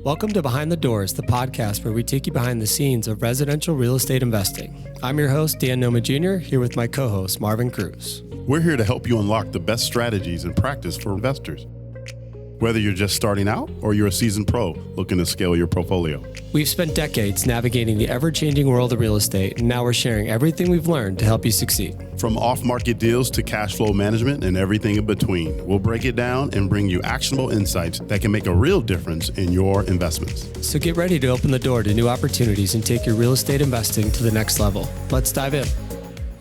Welcome to Behind the Doors, the podcast where we take you behind the scenes of residential real estate investing. I'm your host, Dan Noma Jr., here with my co-host, Marvin Cruz. We're here to help you unlock the best strategies and practice for investors. Whether you're just starting out or you're a seasoned pro looking to scale your portfolio. We've spent decades navigating the ever-changing world of real estate, and now we're sharing everything we've learned to help you succeed. From off-market deals to cash flow management and everything in between, we'll break it down and bring you actionable insights that can make a real difference in your investments. So get ready to open the door to new opportunities and take your real estate investing to the next level. Let's dive in.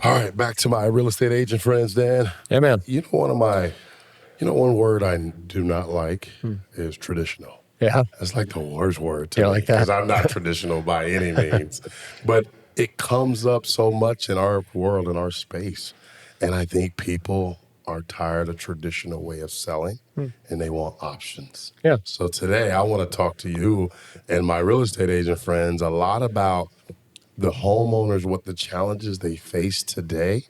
All right, back to my real estate agent friends, Dan. Yeah, man. One word I do not like is traditional. Yeah. That's like the worst word to me. Like that? Because I'm not traditional by any means. But it comes up so much in our world, in our space. And I think people are tired of traditional way of selling and they want options. Yeah. So today I want to talk to you and my real estate agent friends a lot about the homeowners, what the challenges they face today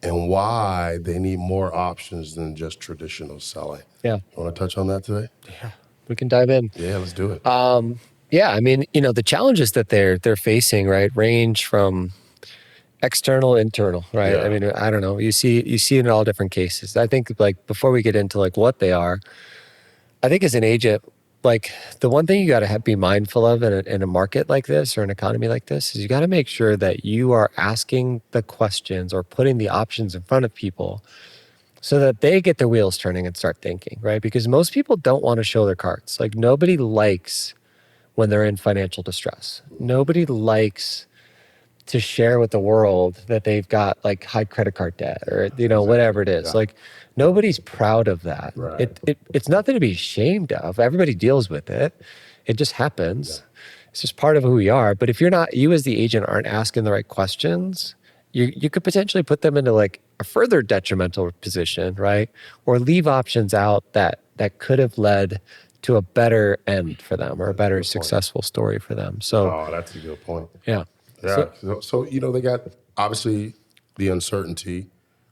and why they need more options than just traditional selling. Yeah. You want to touch on that today? Yeah. We can dive in. Yeah, let's do it. The challenges that they're facing, right, range from external, internal, right? Yeah. I mean, I don't know. You see it in all different cases. I think before we get into what they are, I think as an agent, the one thing you got to be mindful of in a market like this or an economy like this is you got to make sure that you are asking the questions or putting the options in front of people so that they get their wheels turning and start thinking, right? Because most people don't want to show their cards. Nobody likes when they're in financial distress. Nobody likes to share with the world that they've got high credit card debt or, whatever it is. Yeah. Nobody's proud of that. Right. It's nothing to be ashamed of. Everybody deals with it. It just happens. Yeah. It's just part of who we are. But if you as the agent aren't asking the right questions, you could potentially put them into a further detrimental position, right? Or leave options out that could have led to a better end for them or a better successful story for them. So, that's a good point. Yeah. Yeah. So they got obviously the uncertainty,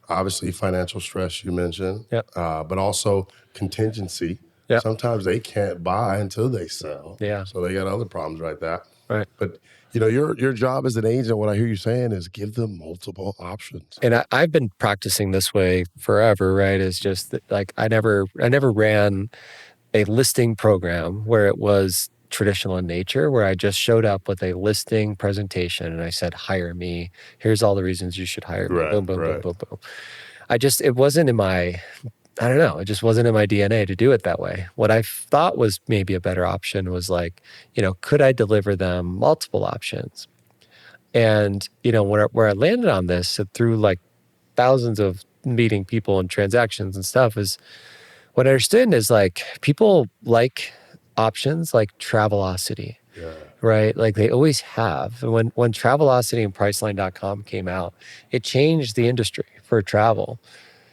obviously financial stress you mentioned, but also contingency. Yep. Sometimes they can't buy until they sell. Yeah. So they got other problems like that. Right. But your job as an agent, what I hear you saying is give them multiple options. And I've been practicing this way forever, right? It's just that, I never ran a listing program where it was traditional in nature, where I just showed up with a listing presentation and I said, hire me. Here's all the reasons you should hire me. Right, Boom, boom, right. boom, boom, boom. It wasn't in my, it just wasn't in my DNA to do it that way. What I thought was maybe a better option was could I deliver them multiple options? And, where I landed on this through thousands of meeting people and transactions and stuff is what I understood is people like options like Travelocity, right? They always have. And when Travelocity and Priceline.com came out, it changed the industry for travel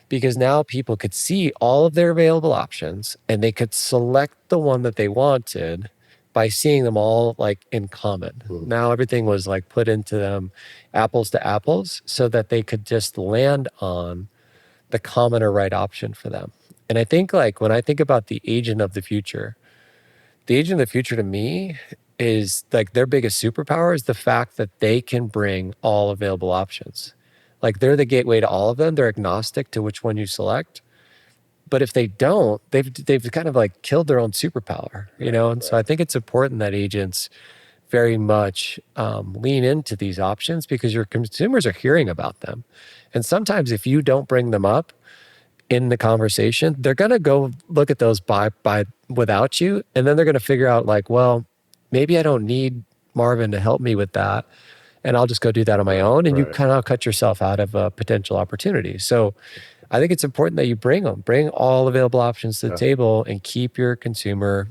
because now people could see all of their available options and they could select the one that they wanted by seeing them all in common. Now everything was put into them apples to apples so that they could just land on the common or right option for them. And I think when I think about the agent of the future to me is their biggest superpower is the fact that they can bring all available options. They're the gateway to all of them. They're agnostic to which one you select. But if they don't, they've kind of killed their own superpower, And so I think it's important that agents very much lean into these options because your consumers are hearing about them. And sometimes if you don't bring them up in the conversation, they're going to go look at those by without you. And then they're going to figure out maybe I don't need Marvin to help me with that. And I'll just go do that on my own. And you kind of cut yourself out of a potential opportunity. So I think it's important that you bring all available options to the table and keep your consumer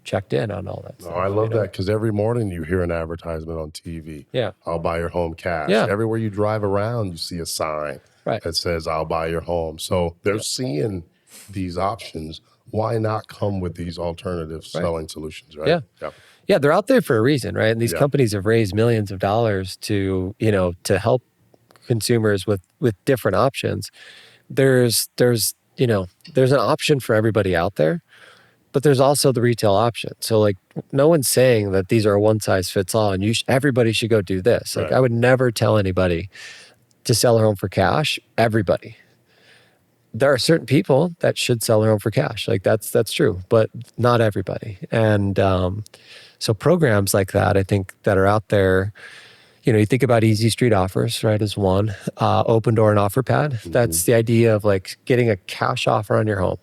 checked in on all that stuff. I love that because every morning you hear an advertisement on TV. Yeah. I'll buy your home cash. Yeah. Everywhere you drive around, you see a sign that says, I'll buy your home. So they're seeing these options. Why not come with these alternative selling solutions, right? Yeah. Yeah, they're out there for a reason, right? And these companies have raised millions of dollars to help consumers with different options. There's an option for everybody out there. but there's also the retail option. So like no one's saying that these are a one size fits all and everybody should go do this. Like Right. I would never tell anybody to sell their home for cash. Everybody. There are certain people that should sell their home for cash. Like that's true, but not everybody. And so programs like that, I think that are out there, you think about easy street offers, right? As one, open door and offer pad. That's the idea of like getting a cash offer on your home.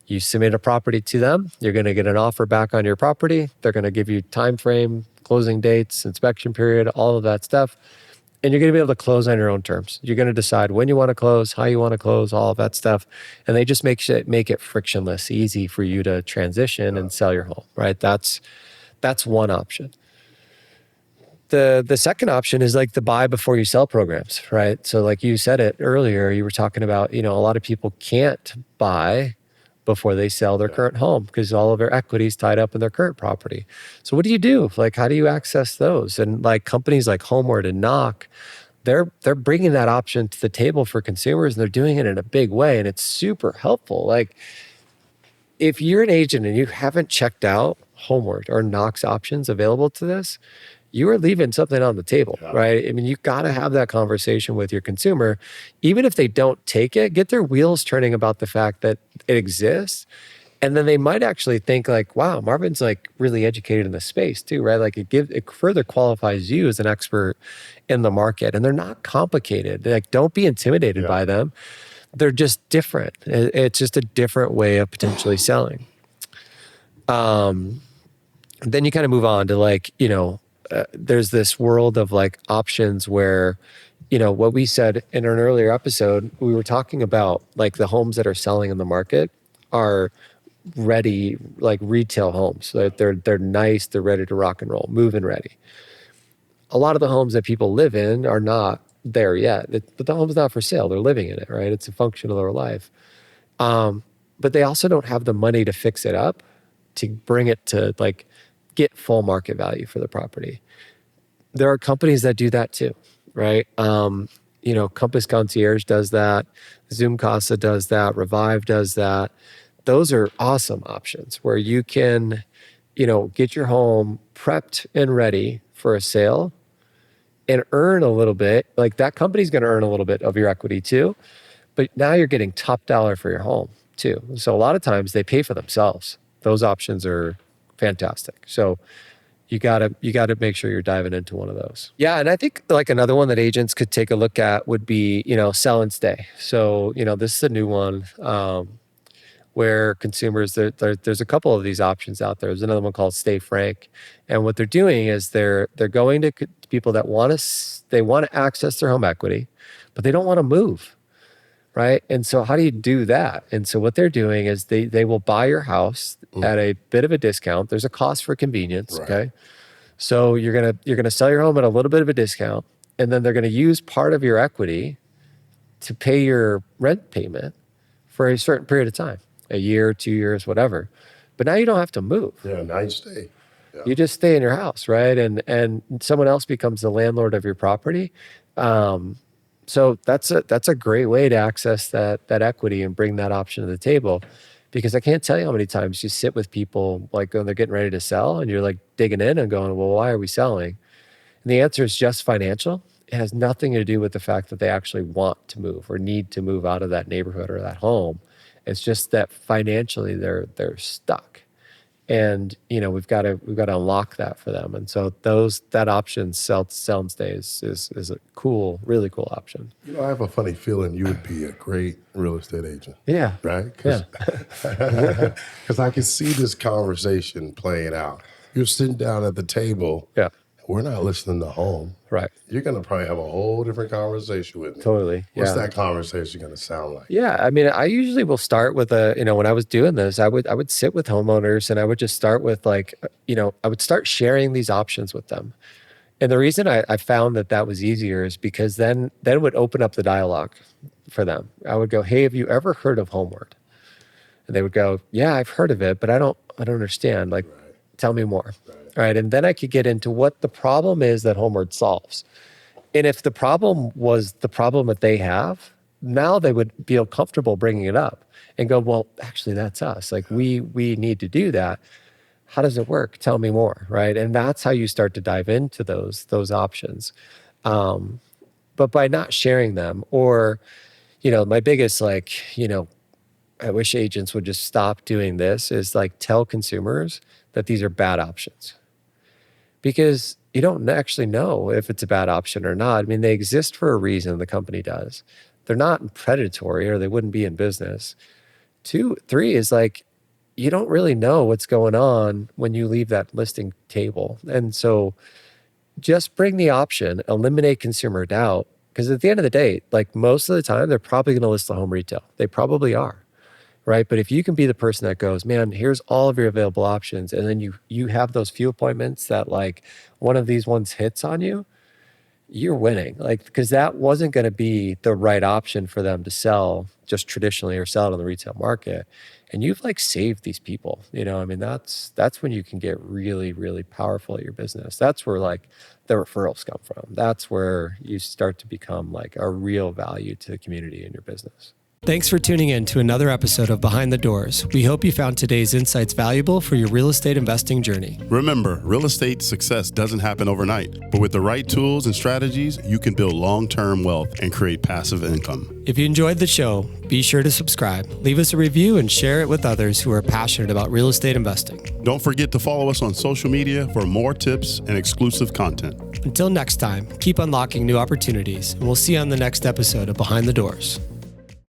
You submit a property to them, you're going to get an offer back on your property. They're going to give you time frame, closing dates, inspection period, all of that stuff. And you're going to be able to close on your own terms. You're going to decide when you want to close, how you want to close, all of that stuff. And they just make it frictionless, easy for you to transition and sell your home, right? That's one option. The second option is like the buy before you sell programs, right? So like you said it earlier, you were talking about, a lot of people can't buy before they sell their current home because all of their equity is tied up in their current property. So what do you do? Like, how do you access those? And like companies like Homeward and Knock, they're bringing that option to the table for consumers, and they're doing it in a big way, and it's super helpful. Like, if you're an agent and you haven't checked out Homeward or Knock's options available to this, you are leaving something on the table, right? I mean, you got to have that conversation with your consumer. Even if they don't take it, get their wheels turning about the fact that it exists. And then they might actually think like, wow, Marvin's like really educated in the space too, right? Like it further qualifies you as an expert in the market. And they're not complicated. Like, don't be intimidated by them. They're just different. It's just a different way of potentially selling. Then you kind of move on to like, there's this world of like options where, what we said in an earlier episode, we were talking about like the homes that are selling in the market are ready, like retail homes. They're nice, they're ready to rock and roll, move-in ready. A lot of the homes that people live in are not there yet, but the home's not for sale. They're living in it, right? It's a function of their life. But they also don't have the money to fix it up, to bring it to like get full market value for the property. There are companies that do that too, right? Compass Concierge does that. Zoom Casa does that. Revive does that. Those are awesome options where you can, get your home prepped and ready for a sale and earn a little bit. Like that company's going to earn a little bit of your equity too, but now you're getting top dollar for your home too. So a lot of times they pay for themselves. Those options are fantastic. So you gotta make sure you're diving into one of those. Yeah, and I think like another one that agents could take a look at would be, sell and stay. So, this is a new one where consumers, there's a couple of these options out there. There's another one called Stay Frank. And what they're doing is they're going to people that want to access their home equity, but they don't want to move. Right. And so how do you do that? And so what they're doing is they will buy your house at a bit of a discount. There's a cost for convenience. Right. Okay. So you're gonna sell your home at a little bit of a discount, and then they're gonna use part of your equity to pay your rent payment for a certain period of time, a year, 2 years, whatever. But now you don't have to move. Yeah, now you stay. Yeah. You just stay in your house, right? And someone else becomes the landlord of your property. So that's a great way to access that equity and bring that option to the table, because I can't tell you how many times you sit with people like when they're getting ready to sell and you're like digging in and going, well, why are we selling? And the answer is just financial. It has nothing to do with the fact that they actually want to move or need to move out of that neighborhood or that home. It's just that financially they're stuck. And we've got to unlock that for them. And so that option, sell and stay, is a cool, really cool option. I have a funny feeling you would be a great real estate agent. Yeah. Right? Yeah. Because I can see this conversation playing out. You're sitting down at the table. Yeah. We're not listening to home. Right. You're going to probably have a whole different conversation with me. Totally. What's that conversation going to sound like? Yeah. I mean, I usually will start with when I was doing this, I would sit with homeowners and I would just start with I would start sharing these options with them. And the reason I found that was easier is because then it would open up the dialogue for them. I would go, hey, have you ever heard of Homeward? And they would go, yeah, I've heard of it, but I don't understand. Like, tell me more. Right. And then I could get into what the problem is that Homeward solves. And if the problem was the problem that they have, now they would feel comfortable bringing it up and go, well, actually, that's us. Like we need to do that. How does it work? Tell me more, right? And that's how you start to dive into those options. But by not sharing them, or my biggest I wish agents would just stop doing this, is like tell consumers that these are bad options, because you don't actually know if it's a bad option or not. I mean, they exist for a reason. The company does. They're not predatory, or they wouldn't be in business. 3 is like, you don't really know what's going on when you leave that listing table. And so just bring the option, eliminate consumer doubt, because at the end of the day, like most of the time, they're probably going to list the home retail. They probably are, right? But if you can be the person that goes, man, here's all of your available options, and then you have those few appointments that like one of these ones hits on you, you're winning. Like, because that wasn't going to be the right option for them to sell just traditionally, or sell it on the retail market. And you've like saved these people, I mean, that's when you can get really, really powerful at your business. That's where like the referrals come from. That's where you start to become like a real value to the community in your business. Thanks for tuning in to another episode of Behind the Doors. We hope you found today's insights valuable for your real estate investing journey. Remember, real estate success doesn't happen overnight, but with the right tools and strategies, you can build long-term wealth and create passive income. If you enjoyed the show, be sure to subscribe, leave us a review, and share it with others who are passionate about real estate investing. Don't forget to follow us on social media for more tips and exclusive content. Until next time, keep unlocking new opportunities, and we'll see you on the next episode of Behind the Doors.